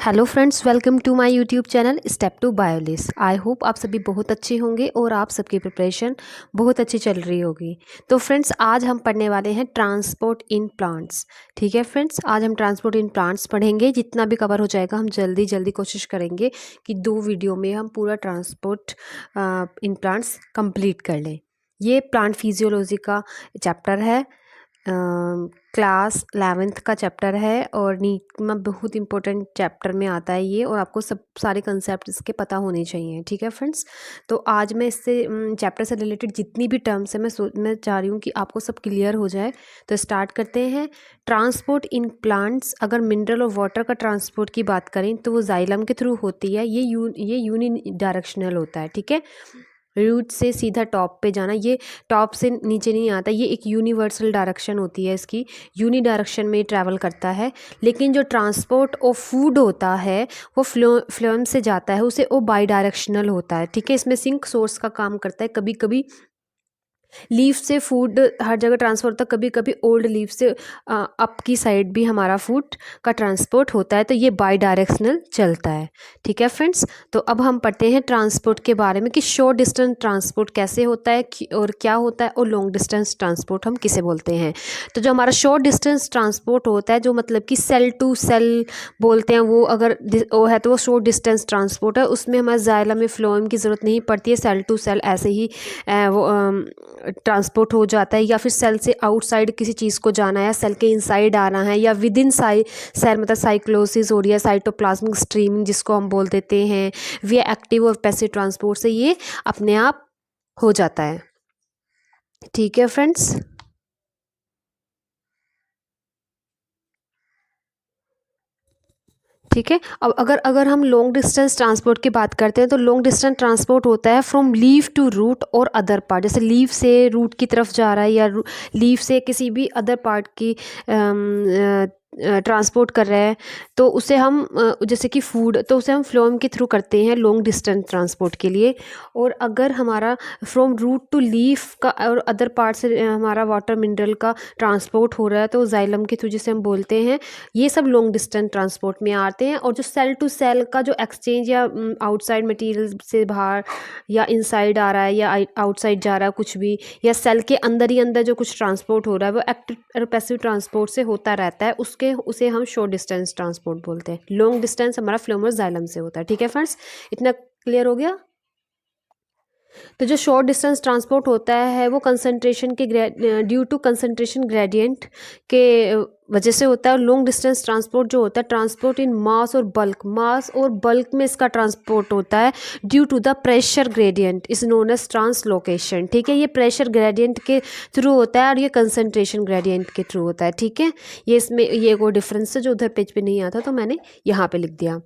Hello friends, welcome to my YouTube channel step to बायोलिस। I hope आप सभी बहुत अच्छे होंगे और आप सबकी प्रिपरेशन बहुत अच्छी चल रही होगी। तो फ्रेंड्स, आज हम पढ़ने वाले हैं ट्रांसपोर्ट इन प्लांट्स। ठीक है फ्रेंड्स, आज हम ट्रांसपोर्ट इन प्लांट्स पढ़ेंगे। जितना भी कवर हो जाएगा हम जल्दी जल्दी कोशिश करेंगे कि 2 वीडियो में हम पूरा ट्रांसपोर्ट इन प्लांट्स कंप्लीट कर लें। ये प्लांट फिजियोलॉजी का चैप्टर है, क्लास 11th का चैप्टर है और नीट में बहुत इंपॉर्टेंट चैप्टर में आता है ये, और आपको सब सारे कंसेप्ट इसके पता होने चाहिए। ठीक है फ्रेंड्स, तो आज मैं इससे चैप्टर से रिलेटेड जितनी भी टर्म्स है मैं चाह रही हूँ कि आपको सब क्लियर हो जाए। तो स्टार्ट करते हैं। ट्रांसपोर्ट इन प्लांट्स, अगर मिनरल और वाटर का ट्रांसपोर्ट की बात करें तो वो जाइलम के थ्रू होती है। ये यूनि डायरेक्शनल होता है। ठीक है, रूट से सीधा टॉप पे जाना, ये टॉप से नीचे नहीं आता। ये एक यूनिवर्सल डायरेक्शन होती है इसकी, यूनि डायरेक्शन में ट्रैवल करता है। लेकिन जो ट्रांसपोर्ट ऑफ फूड होता है वो फ्लोएम से जाता है, उसे वो बाई डायरेक्शनल होता है। ठीक है, इसमें सिंक सोर्स का काम करता है। कभी कभी लीफ से फूड हर जगह ट्रांसफर होता है, कभी कभी ओल्ड लीफ से अप की साइड भी हमारा फूड का ट्रांसपोर्ट होता है। तो ये बाई डायरेक्शनल चलता है। ठीक है फ्रेंड्स, तो अब हम पढ़ते हैं ट्रांसपोर्ट के बारे में कि शॉर्ट डिस्टेंस ट्रांसपोर्ट कैसे होता है और क्या होता है, और लॉन्ग डिस्टेंस ट्रांसपोर्ट हम किसे बोलते हैं। तो जो हमारा शॉर्ट डिस्टेंस ट्रांसपोर्ट होता है, जो मतलब कि सेल टू सेल बोलते हैं, वो अगर वो है तो वो शॉर्ट डिस्टेंस ट्रांसपोर्ट है। उसमें हमारे जाइलम में फ्लोएम की ज़रूरत नहीं पड़ती है, सेल टू सेल ऐसे ही वो ट्रांसपोर्ट हो जाता है। या फिर सेल से आउटसाइड किसी चीज़ को जाना है, सेल के इनसाइड आना है, या विद इन सेल मतलब साइक्लोसिस हो रही है, साइटोप्लाज्मिक स्ट्रीमिंग जिसको हम बोल देते हैं, वी एक्टिव और पैसिव ट्रांसपोर्ट से ये अपने आप हो जाता है। ठीक है फ्रेंड्स, ठीक है। अब अगर अगर हम लॉन्ग डिस्टेंस ट्रांसपोर्ट की बात करते हैं तो लॉन्ग डिस्टेंस ट्रांसपोर्ट होता है फ्रॉम लीफ टू रूट और अदर पार्ट। जैसे लीफ से रूट की तरफ जा रहा है, या लीफ से किसी भी अदर पार्ट की ट्रांसपोर्ट कर रहे हैं, तो उसे हम जैसे कि फूड, तो उसे हम फ्लोएम के थ्रू करते हैं लॉन्ग डिस्टेंस ट्रांसपोर्ट के लिए। और अगर हमारा फ्रॉम रूट टू लीफ का और अदर पार्ट से हमारा वाटर मिनरल का ट्रांसपोर्ट हो रहा है तो जाइलम के थ्रू जिसे हम बोलते हैं, ये सब लॉन्ग डिस्टेंस ट्रांसपोर्ट में आते हैं। और जो सेल टू सेल का जो एक्सचेंज या आउटसाइड मटेरियल से बाहर या इनसाइड आ रहा है या आउटसाइड जा रहा है कुछ भी, या सेल के अंदर ही अंदर जो कुछ ट्रांसपोर्ट हो रहा है, वो एक्टिव और पैसिव ट्रांसपोर्ट से होता रहता है। उसे हम शॉर्ट डिस्टेंस ट्रांसपोर्ट बोलते हैं। लॉन्ग डिस्टेंस हमारा फ्लोएम और जाइलम से होता है। ठीक है फ्रेंड्स, इतना क्लियर हो गया। तो जो शॉर्ट डिस्टेंस ट्रांसपोर्ट होता है वो कंसंट्रेशन के ड्यू टू कंसंट्रेशन ग्रेडियंट के वजह से होता है। और लॉन्ग डिस्टेंस ट्रांसपोर्ट जो होता है, ट्रांसपोर्ट इन मास और बल्क में इसका ट्रांसपोर्ट होता है due to the pressure gradient is known as translocation. ठीक है, ये प्रेशर ग्रेडियंट के थ्रू होता है और ये कंसंट्रेशन ग्रेडियंट के थ्रू होता है। ठीक है, ये इसमें ये वो डिफरेंस है जो उधर पेज पे नहीं आता, तो मैंने यहाँ पे लिख दिया।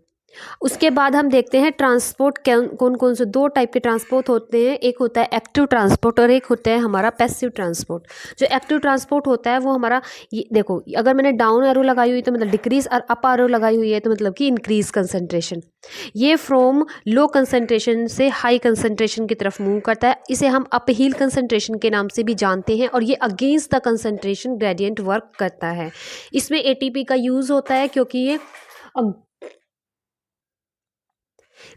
उसके बाद हम देखते हैं ट्रांसपोर्ट कौन कौन से 2 टाइप के ट्रांसपोर्ट होते हैं। एक होता है एक्टिव ट्रांसपोर्ट और एक होता है हमारा पैसिव ट्रांसपोर्ट। जो एक्टिव ट्रांसपोर्ट होता है वो हमारा, ये देखो, अगर मैंने डाउन एरो लगाई हुई तो मतलब डिक्रीज, और अप एरो लगाई हुई है तो मतलब कि इंक्रीज कंसंट्रेशन। ये फ्रॉम लो कंसंट्रेशन से हाई कंसंट्रेशन की तरफ मूव करता है। इसे हम अपहील कंसंट्रेशन के नाम से भी जानते हैं, और ये against the concentration gradient work करता है। इसमें एटीपी का यूज होता है क्योंकि ये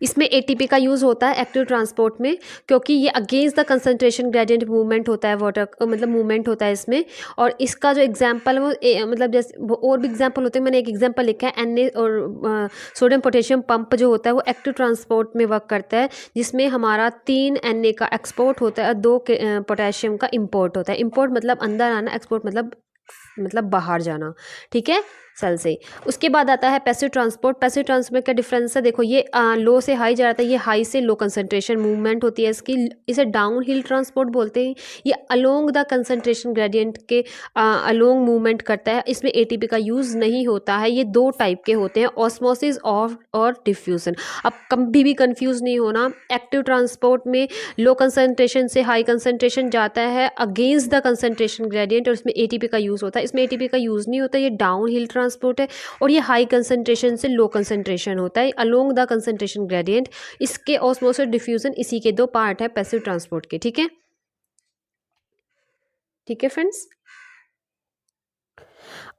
इसमें एटीपी का यूज़ होता है एक्टिव ट्रांसपोर्ट में, क्योंकि ये against the concentration gradient movement होता है, वाटर मतलब मूवमेंट होता है इसमें। और इसका जो एग्जांपल है वो मतलब जैसे और भी एग्जांपल होते हैं, मैंने एक एग्जांपल लिखा है एन और सोडियम पोटेशियम पंप जो होता है वो एक्टिव ट्रांसपोर्ट में वर्क करता है, जिसमें हमारा 3 Na का एक्सपोर्ट होता है और 2 पोटेशियम का इम्पोर्ट होता है। इम्पोर्ट मतलब अंदर आना, एक्सपोर्ट मतलब बाहर जाना। ठीक है, सेल से। उसके बाद आता है पैसिव ट्रांसपोर्ट। पैसिव ट्रांसपोर्ट का डिफरेंस है, देखो ये लो से हाई जा रहा था, ये हाई से लो कंसंट्रेशन मूवमेंट होती है इसकी, इसे डाउन हिल ट्रांसपोर्ट बोलते हैं। ये अलोंग द कंसंट्रेशन ग्रेडियंट के अलोंग मूवमेंट करता है। इसमें एटीपी का यूज़ नहीं होता है। ये 2 टाइप के होते हैं, ऑस्मोसिस और डिफ्यूजन। अब कभी भी कंफ्यूज नहीं होना। एक्टिव ट्रांसपोर्ट में लो कंसंट्रेशन से हाई कंसंट्रेशन जाता है अगेंस्ट द कंसंट्रेशन ग्रेडियंट, और इसमें एटीपी का यूज़ होता है। इसमें एटीपी का यूज़ नहीं होता, ये डाउन हिल ट्रांसपोर्ट है। और ये हाई कंसंट्रेशन से लो कंसंट्रेशन होता है अलोंग द कंसंट्रेशन ग्रेडियंट। इसके ऑस्मोसिस डिफ्यूजन, इसी के 2 पार्ट है पैसिव ट्रांसपोर्ट के। ठीक है, ठीक है फ्रेंड्स।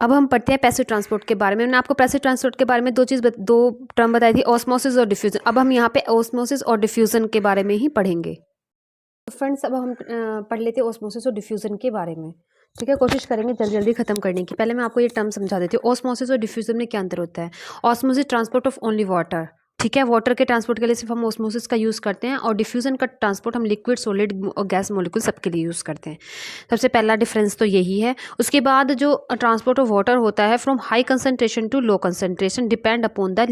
अब हम पढ़ते हैं पैसिव ट्रांसपोर्ट के बारे में। मैंने आपको पैसिव ट्रांसपोर्ट के बारे में दो टर्म बताई थी, ऑस्मोसिस और डिफ्यूजन। अब हम यहाँ पे ऑस्मोसिस और डिफ्यूजन के बारे में ही पढ़ेंगे। तो फ्रेंड्स अब हम पढ़ लेते हैं ऑस्मोसिस और डिफ्यूजन के बारे में। ठीक है, कोशिश करेंगे जल्दी जल्दी खत्म करने की। पहले मैं आपको ये टर्म समझा देती हूँ, ऑस्मोसिस और डिफ्यूजन में क्या अंतर होता है। Osmosis transport of only water, ठीक है, वाटर के ट्रांसपोर्ट के लिए सिर्फ हम ऑस्मोसिस का यूज़ करते हैं, और डिफ्यूजन का ट्रांसपोर्ट हम लिक्विड, सॉलिड और गैस मॉलिक्यूल सबके लिए यूज़ करते हैं। सबसे पहला डिफरेंस तो यही है। उसके बाद जो ट्रांसपोर्ट ऑफ वाटर होता है from high concentration to low concentration depend upon the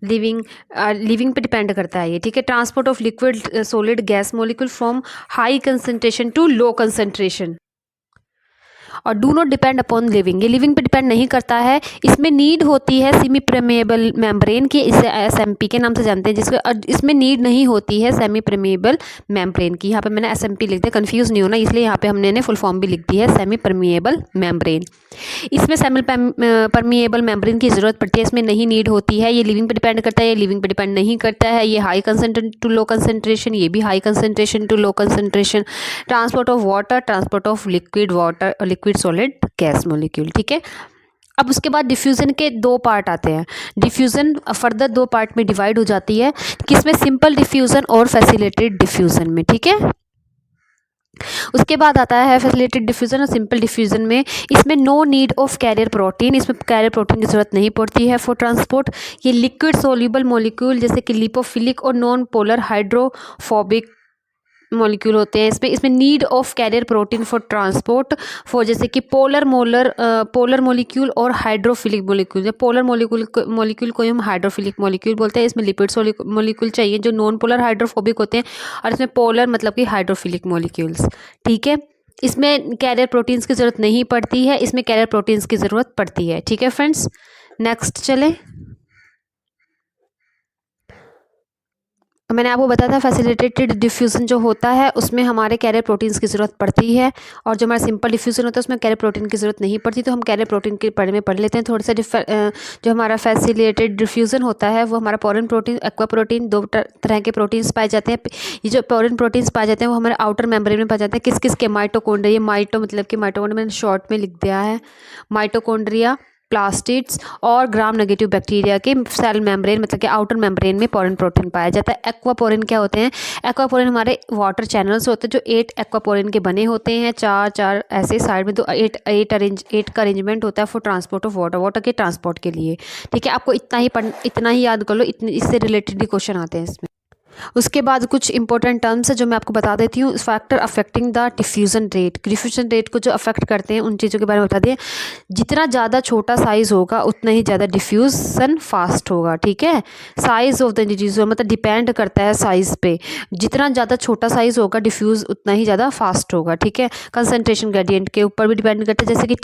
living पे डिपेंड करता है ये, ठीक है। Transport of liquid, solid, gas molecule from high concentration to low concentration, और do not depend upon living, ये लिविंग पे डिपेंड नहीं करता है। इसमें नीड होती है सेमी परमेएबल मेम्ब्रेन की, इसे एसएमपी के नाम से जानते हैं, जिसके इसमें नीड नहीं होती है सेमी परमेएबल मेम्ब्रेन की। यहाँ पे मैंने एसएमपी लिख दिया, कंफ्यूज नहीं होना, इसलिए यहाँ पे हमने फुल फॉर्म भी लिख दी है, सेमी परमेएबल मेम्ब्रेन। इसमें सेमी परमेएबल मेम्ब्रेन की ज़रूरत पड़ती है, इसमें नहीं नीड होती है। ये लिविंग पे डिपेंड करता है, ये लिविंग पे डिपेंड नहीं करता है। ये high concentration to low concentration, ये भी high concentration to low concentration. Transport of water, transport of liquid water, liquid solid, gas molecule, ठीक है। अब उसके बाद डिफ्यूज़न के दो पार्ट आते हैं। डिफ्यूज़न फर्दर दो पार्ट में डिवाइड हो जाती है, किसमें, सिंपल डिफ्यूज़न और फैसिलिटेटेड डिफ्यूज़न में, ठीक है। उसके बाद आता है फैसिलिटेटेड डिफ्यूज़न और सिंपल डिफ्यूज़न में। इसमें no need of carrier protein, इसमें कैरियर प्रोटीन की ज़रूरत नहीं पड़ती है फॉर ट्रांसपोर्ट। ये लिक्विड सोल्यूबल मॉलिक्यूल जैसे कि लिपोफिलिक और नॉन पोलर हाइड्रोफोबिक मॉलिक्यूल होते हैं। इसमें need of carrier protein for transport for, जैसे कि पोलर मॉलिक्यूल और हाइड्रोफिलिक मॉलिक्यूल। पोलर मॉलिक्यूल को हम हाइड्रोफिलिक मॉलिक्यूल बोलते हैं। इसमें लिपिड मॉलिक्यूल चाहिए जो नॉन पोलर हाइड्रोफोबिक होते हैं, और इसमें पोलर मतलब कि हाइड्रोफिलिक मॉलिक्यूल्स, ठीक है। इसमें कैरियर प्रोटीन्स की ज़रूरत नहीं पड़ती है, इसमें कैरियर प्रोटीन्स की ज़रूरत पड़ती है, ठीक है फ्रेंड्स। नेक्स्ट चले, मैंने आपको बताया था फैसिलिटेटेड डिफ्यूज़न जो होता है उसमें हमारे कैरियर प्रोटीन्स की ज़रूरत पड़ती है, और जो हमारा सिंपल डिफ्यूज़न होता है उसमें कैरियर प्रोटीन की ज़रूरत नहीं पड़ती। तो हम कैरियर प्रोटीन के बारे में पढ़ लेते हैं थोड़ा सा। जो हमारा फैसिलिटेटेड डिफ्यूज़न होता है वो हमारा पोरिन प्रोटीन, एक्वा प्रोटीन, दो तरह के प्रोटीन्स पाए जाते हैं। ये जो पोरिन प्रोटीन्स पाए जाते हैं वो हमारे आउटर मेम्ब्रेन में पाए जाते हैं। किस किस के, माइटोकॉन्ड्रिया, माइटो मतलब कि माइटोकॉन्ड्रिया मैंने शॉर्ट में लिख दिया है, माइटोकॉन्ड्रिया, प्लास्टिड्स और ग्राम नेगेटिव बैक्टीरिया के सेल मेम्ब्रेन मतलब कि आउटर मेम्ब्रेन में पोरिन प्रोटीन पाया जाता है। एक्वापोरिन क्या होते हैं, एक्वापोरिन हमारे वाटर चैनल्स होते हैं जो 8 एक्वापोरिन के बने होते हैं, चार ऐसे साइड में, तो 8 का अरेंजमेंट होता है फॉर ट्रांसपोर्ट ऑफ वाटर के ट्रांसपोर्ट के लिए, ठीक है। आपको इतना ही याद कर लो, इससे रिलेटेड भी क्वेश्चन आते हैं इसमें। उसके बाद कुछ इंपॉर्टेंट टर्म्स है जो मैं आपको बता देती हूँ। Factor affecting the diffusion rate को जो अफेक्ट करते हैं उन चीज़ों के बारे में बता दें। जितना ज़्यादा छोटा साइज़ होगा उतना ही ज़्यादा डिफ्यूज़न फास्ट होगा, ठीक है। साइज़ ऑफ द डिफ्यूज़न मतलब डिपेंड करता है साइज़ पे, जितना ज़्यादा छोटा साइज़ होगा डिफ्यूज़ उतना ही ज़्यादा फास्ट होगा, ठीक है। कंसनट्रेशन ग्रेडियंट के ऊपर भी डिपेंड करता है, जैसे कि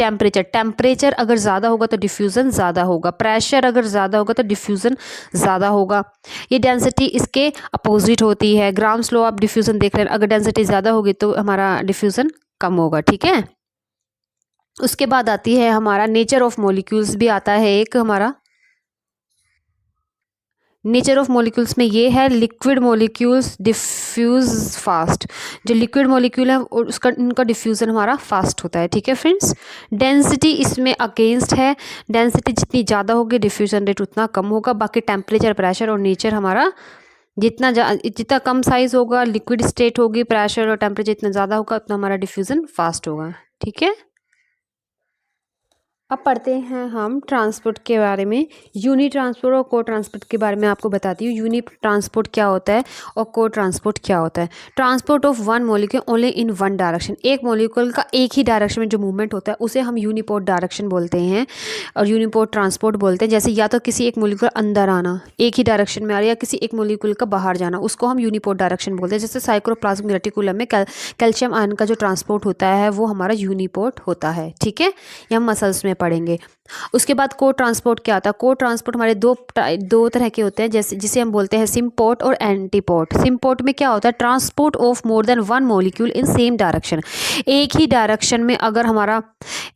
टेम्परेचर अगर ज़्यादा होगा तो डिफ्यूज़न ज़्यादा होगा, प्रेशर अगर ज़्यादा होगा तो डिफ्यूज़न ज़्यादा होगा। ये डेंसिटी इसके अपोजिट होती है। ग्राम स्लो आप डिफ्यूज़न देख रहे हैं, अगर डेंसिटी ज़्यादा होगी तो हमारा डिफ्यूज़न कम होगा, ठीक है। उसके बाद आती है हमारा नेचर ऑफ मॉलिक्यूल्स भी आता है एक हमारा। नेचर ऑफ मॉलिक्यूल्स में ये है, लिक्विड मॉलिक्यूल्स डिफ्यूज़ फास्ट। जो लिक्विड मॉलिक्यूल है उसका इनका डिफ्यूज़न हमारा फास्ट होता है, ठीक है फ्रेंड्स। डेंसिटी इसमें अगेंस्ट है, डेंसिटी जितनी ज़्यादा होगी डिफ्यूज़न रेट उतना कम होगा। बाकी टेम्परेचर, प्रेशर और नेचर हमारा जितना कम साइज़ होगा, लिक्विड स्टेट होगी, प्रेशर और टेम्परेचर जितना ज़्यादा होगा उतना हमारा डिफ्यूज़न फास्ट होगा, ठीक है। अब पढ़ते हैं हम ट्रांसपोर्ट के बारे में। यूनि ट्रांसपोर्ट और को ट्रांसपोर्ट के बारे में आपको बताती हूँ। यूनि ट्रांसपोर्ट क्या होता है और को ट्रांसपोर्ट क्या होता है। Transport of one molecule only in one direction, एक मॉलिक्यूल का एक ही डायरेक्शन में जो मूवमेंट होता है उसे हम यूनिपोर्ट डायरेक्शन बोलते हैं और यूनिपोर्ट ट्रांसपोर्ट बोलते हैं। जैसे या तो किसी एक मॉलिक्यूल अंदर आना, एक ही डायरेक्शन में आ रहा है, या किसी एक मॉलिक्यूल का बाहर जाना, उसको हम यूनिपोर्ट डायरेक्शन बोलते हैं। जैसे साइक्लोप्लाज्मिक रेटिकुलम में कैल्शियम आयन का जो ट्रांसपोर्ट होता है वो हमारा यूनिपोर्ट होता है, ठीक है। ये हम मसल्स में पढ़ेंगे। उसके बाद को ट्रांसपोर्ट क्या होता है। को ट्रांसपोर्ट हमारे दो तरह के होते हैं, जैसे जिसे हम बोलते हैं सिम्पोर्ट और एंटीपोर्ट। सिम्पोर्ट में क्या होता है, transport of more than one molecule in same direction. एक ही डायरेक्शन में अगर हमारा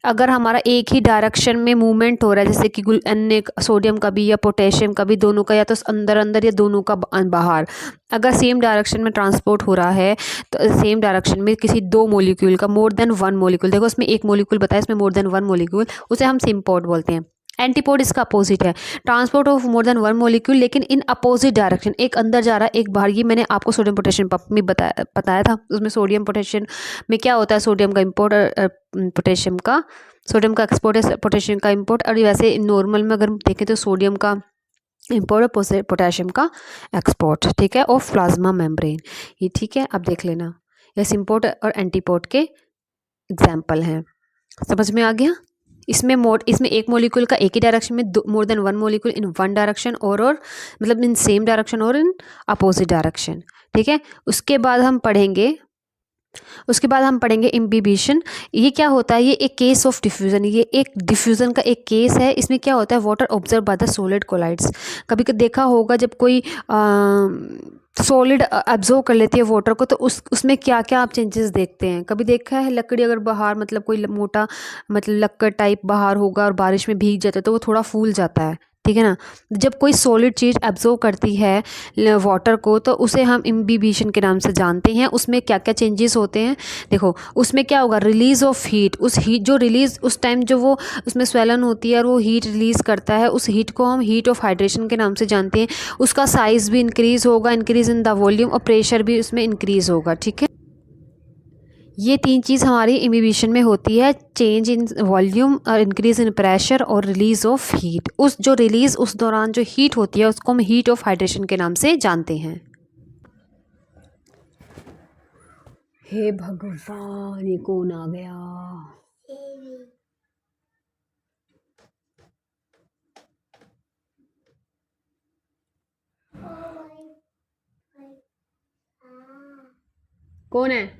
अगर हमारा एक ही डायरेक्शन में मूवमेंट हो रहा है, जैसे कि अन्य सोडियम का भी या पोटेशियम का भी, दोनों का या तो अंदर अंदर या दोनों का बाहर, अगर सेम डायरेक्शन में ट्रांसपोर्ट हो रहा है तो सेम डायरेक्शन में किसी दो मोलिक्यूल का, मोर देन वन मोलिक्यूल, देखो इसमें एक मोलिक्यूल बताया, इसमें मोर देन वन मोलिक्यूल, उसे हम सिम्पोर्ट बोलते हैं। एंटीपोड इसका अपोजिट है, transport of more than one molecule लेकिन इन अपोजिट डायरेक्शन, एक अंदर जा रहा है एक बाहर। ये मैंने आपको सोडियम पोटेशियम पंप में बताया था, उसमें सोडियम पोटेशियम में क्या होता है, सोडियम का इम्पोर्ट पोटेशियम का, सोडियम का एक्सपोर्ट है, पोटेशियम का इम्पोर्ट। और वैसे नॉर्मल में अगर देखें तो सोडियम का इम्पोर्ट और पोटेशियम का एक्सपोर्ट, ठीक है, ऑफ प्लाज्मा मेम्ब्रेन। ये ठीक है, अब देख लेना, ये सिम्पोर्ट और एंटीपोर्ट के एग्जाम्पल हैं। समझ में आ गया? इसमें एक मोलिक्यूल का एक ही डायरेक्शन में more than one molecule in one direction और मतलब इन सेम डायरेक्शन और इन अपोजिट डायरेक्शन, ठीक है। उसके बाद हम पढ़ेंगे इम्बिबिशन। ये क्या होता है? ये एक केस ऑफ डिफ्यूज़न, ये एक डिफ्यूज़न का एक केस है। इसमें क्या होता है, water observe by the solid colloids. कभी कभी देखा होगा जब कोई सॉलिड एब्जॉर्व कर लेती है वाटर को, तो उसमें क्या क्या आप चेंजेस देखते हैं? कभी देखा है लकड़ी अगर बाहर, मतलब कोई मोटा मतलब लक्कड़ टाइप बाहर होगा और बारिश में भीग जाता है तो वो थोड़ा फूल जाता है, ठीक है ना। जब कोई सॉलिड चीज़ एब्जॉर्व करती है वाटर को तो उसे हम इम्बिबिशन के नाम से जानते हैं। उसमें क्या क्या चेंजेस होते हैं, देखो उसमें क्या होगा, रिलीज ऑफ हीट। उस हीट जो रिलीज उस टाइम जो वो उसमें स्वेलन होती है और वो हीट रिलीज करता है, उस हीट को हम हीट ऑफ हाइड्रेशन के नाम से जानते हैं। उसका साइज़ भी इंक्रीज़ होगा, इंक्रीज़ इन द वॉल्यूम, और प्रेशर भी उसमें इंक्रीज़ होगा, ठीक है। ये तीन चीज़ हमारी इम्बिबिशन में होती है, चेंज इन वॉल्यूम और इंक्रीज इन प्रेशर और रिलीज ऑफ हीट। उस जो रिलीज उस दौरान जो हीट होती है उसको हम हीट ऑफ हाइड्रेशन के नाम से जानते हैं। हे भगवान, ये कौन आ गया? कौन है?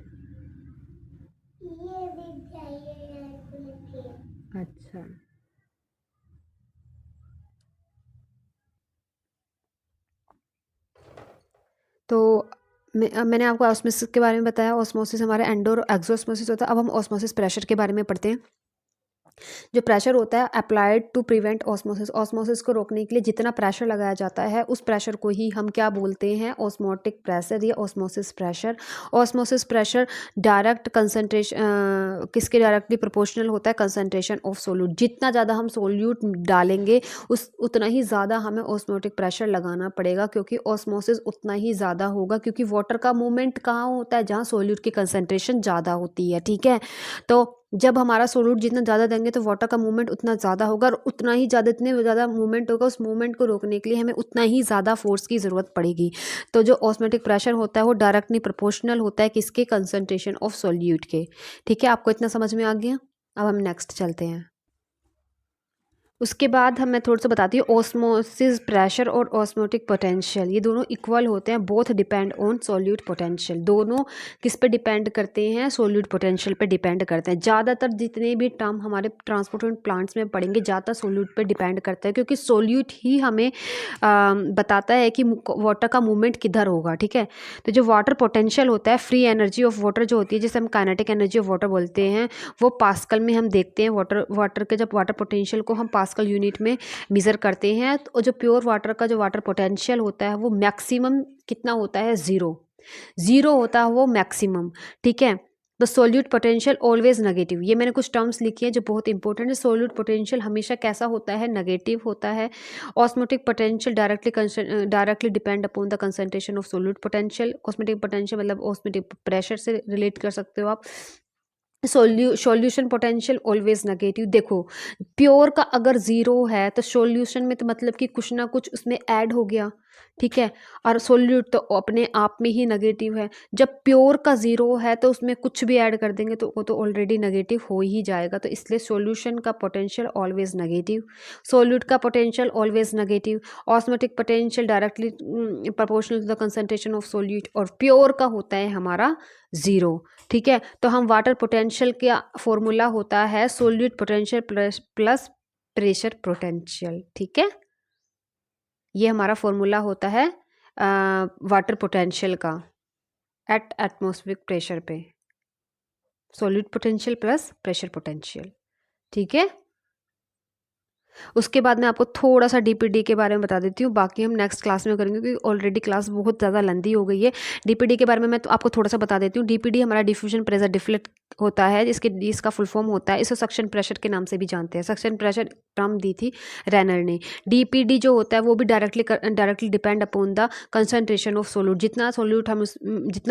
अच्छा, तो मैंने आपको ऑस्मोसिस के बारे में बताया। ऑस्मोसिस हमारे एंडो और एक्सोस्मोसिस होता है। अब हम ऑस्मोसिस प्रेशर के बारे में पढ़ते हैं। जो प्रेशर होता है applied to prevent osmosis, osmosis को रोकने के लिए जितना प्रेशर लगाया जाता है उस प्रेशर को ही हम क्या बोलते हैं, ऑस्मोटिक प्रेशर या osmosis pressure. Osmosis pressure direct concentration किसके डायरेक्टली प्रोपोर्शनल होता है, कंसंट्रेशन ऑफ सोल्यूट। जितना ज़्यादा हम सोल्यूट डालेंगे उतना ही ज़्यादा हमें ऑस्मोटिक प्रेशर लगाना पड़ेगा, क्योंकि ऑस्मोसिस उतना ही ज़्यादा होगा, क्योंकि वाटर का मूवमेंट कहाँ होता है, जहाँ सोल्यूट की कंसंट्रेशन ज़्यादा होती है, ठीक है। तो जब हमारा सोल्यूट जितना ज़्यादा देंगे तो वाटर का मूवमेंट उतना ज़्यादा होगा, और उतना ही ज़्यादा, इतने ज़्यादा मूवमेंट होगा, उस मूवमेंट को रोकने के लिए हमें उतना ही ज़्यादा फोर्स की ज़रूरत पड़ेगी। तो जो ऑस्मोटिक प्रेशर होता है वो डायरेक्टली प्रोपोर्शनल होता है किसके, कंसंट्रेशन ऑफ सोल्यूट के, ठीक है। आपको इतना समझ में आ गया? अब हम नेक्स्ट चलते हैं। उसके बाद मैं थोड़ा सा बताती हूँ ऑस्मोसिस प्रेशर और ऑस्मोटिक पोटेंशियल। ये दोनों इक्वल होते हैं, both depend on solute potential. दोनों किस पे डिपेंड करते हैं, सोल्यूट पोटेंशियल पे डिपेंड करते हैं। ज़्यादातर जितने भी टर्म हमारे ट्रांसपोर्ट प्लांट्स में पढ़ेंगे ज़्यादा सोल्यूट पे डिपेंड करता है, क्योंकि सोल्यूट ही हमें बताता है कि वाटर का मूवमेंट किधर होगा, ठीक है। तो जो वाटर पोटेंशियल होता है, फ्री एनर्जी ऑफ वाटर जो होती है, जिसे हम काइनेटिक एनर्जी ऑफ वाटर बोलते हैं, वो पास्कल में हम देखते हैं। वाटर के जब वाटर पोटेंशियल को हम पास्कल यूनिट में मेज़र करते हैं, तो जो प्योर वाटर का जो वाटर पोटेंशियल होता है वो मैक्सिमम कितना होता है, ज़ीरो होता है वो मैक्सिमम, ठीक है। The solute potential always negative. ये मैंने कुछ टर्म्स लिखी हैं जो बहुत इंपॉर्टेंट है। सोल्यूट पोटेंशियल हमेशा कैसा होता है, नेगेटिव होता है। Osmotic potential directly depend upon the concentration of solute potential. Osmotic potential मतलब ऑस्मोटिक प्रेशर से रिलेट कर सकते हो आप। Solution potential always negative. देखो प्योर का अगर ज़ीरो है तो सॉल्यूशन में तो मतलब कि कुछ ना कुछ उसमें ऐड हो गया, ठीक है। और सोल्यूट तो अपने आप में ही नेगेटिव है। जब प्योर का ज़ीरो है तो उसमें कुछ भी ऐड कर देंगे तो वो तो ऑलरेडी नेगेटिव हो ही जाएगा। तो इसलिए सॉल्यूशन का पोटेंशियल ऑलवेज नेगेटिव, सोल्यूट का potential always negative. Osmotic potential directly proportional to the concentration of solute, और प्योर का होता है हमारा ज़ीरो, ठीक है। तो हम वाटर पोटेंशियल का फॉर्मूला होता है solute potential plus pressure potential, ठीक है। ये हमारा फॉर्मूला होता है वाटर पोटेंशियल का एट एटमॉस्फेरिक प्रेशर पे, solute potential plus pressure potential. ठीक है। उसके बाद मैं आपको थोड़ा-सा डीपीडी के बारे में बता देती हूँ, बाकी हम नेक्स्ट क्लास में करेंगे क्योंकि ऑलरेडी क्लास बहुत ज़्यादा लेंथी हो गई है। डीपीडी के बारे में मैं तो आपको थोड़ा-सा बता देती हूँ। डीपीडी हमारा डिफ्यूजन प्रेशर डिफ्लेक्ट होता है, इसका फुल फॉर्म होता है, इसे सक्शन प्रेशर के नाम से भी जानते हैं। सक्शन प्रेशर टर्म दी थी रेनर ने। डीपीडी जो होता है वो भी directly depend upon the concentration of solute. जितना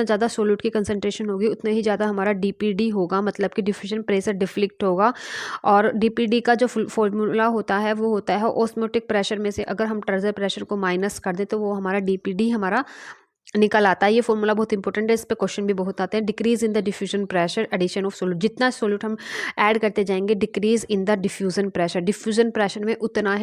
ज़्यादा सोल्यूट की कंसंट्रेशन होगी उतना ही ज़्यादा हमारा डीपीडी होगा, मतलब कि डिफ्यूजन प्रेशर डिफ्लेक्ट होगा। और डीपीडी का जो फॉर्मूला होता है वो होता है ऑस्मोटिक प्रेशर में से अगर हम टर्जर प्रेशर को माइनस कर दें तो वो हमारा डीपीडी हमारा निकल आता है। ये फॉर्मूला बहुत इंपॉर्टेंट है, इस पे क्वेश्चन भी बहुत आते हैं। Decrease in the diffusion pressure, addition of solute. जितना सोल्यूट हम ऐड करते जाएंगे, decrease in the diffusion pressure, diffusion pressure में उतना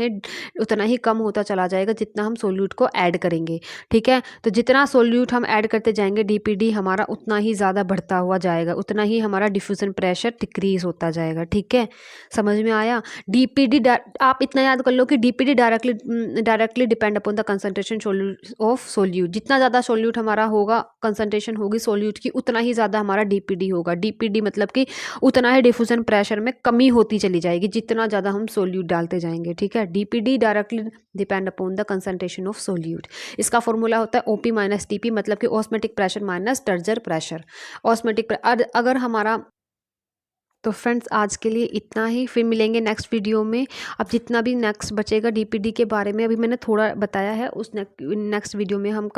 ही कम होता चला जाएगा जितना हम सोल्यूट को ऐड करेंगे। ठीक है, तो जितना सोल्यूट हम ऐड करते जाएंगे डीपीडी हमारा उतना ही ज़्यादा बढ़ता हुआ जाएगा, उतना ही हमारा डिफ्यूजन प्रेशर डिक्रीज होता जाएगा। ठीक है, समझ में आया। डीपीडी आप इतना याद कर लो कि DPD directly depend upon the concentration of solute. जितना ज़्यादा सोल्यूट हमारा होगा, कंसंट्रेशन होगी सोल्यूट की, उतना ही ज़्यादा हमारा डीपीडी होगा। डीपीडी मतलब कि उतना ही डिफ्यूजन प्रेशर में कमी होती चली जाएगी जितना ज़्यादा हम सोल्यूट डालते जाएंगे। ठीक है, DPD directly depend upon the concentration of solute. इसका फॉर्मूला होता है ओपी माइनस टीपी, मतलब कि ऑस्मेटिक प्रेशर माइनस टर्जर प्रेशर। अगर हमारा तो फ्रेंड्स आज के लिए इतना ही, फिर मिलेंगे नेक्स्ट वीडियो में। अब जितना भी नेक्स्ट बचेगा डीपीडी के बारे में अभी मैंने थोड़ा बताया है, उस नेक्स्ट वीडियो में हम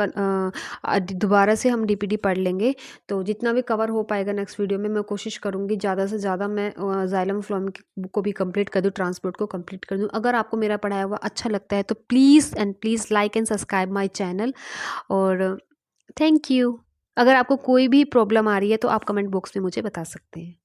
दोबारा से हम डीपीडी पढ़ लेंगे। तो जितना भी कवर हो पाएगा नेक्स्ट वीडियो में मैं कोशिश करूँगी ज़्यादा से ज़्यादा मैं जाइलम फ्लोएम को भी कंप्लीट कर दूँ, ट्रांसपोर्ट को कंप्लीट कर दूँ। अगर आपको मेरा पढ़ाया हुआ अच्छा लगता है तो please like and subscribe my channel. और थैंक यू। अगर आपको कोई भी प्रॉब्लम आ रही है तो आप कमेंट बॉक्स में मुझे बता सकते हैं।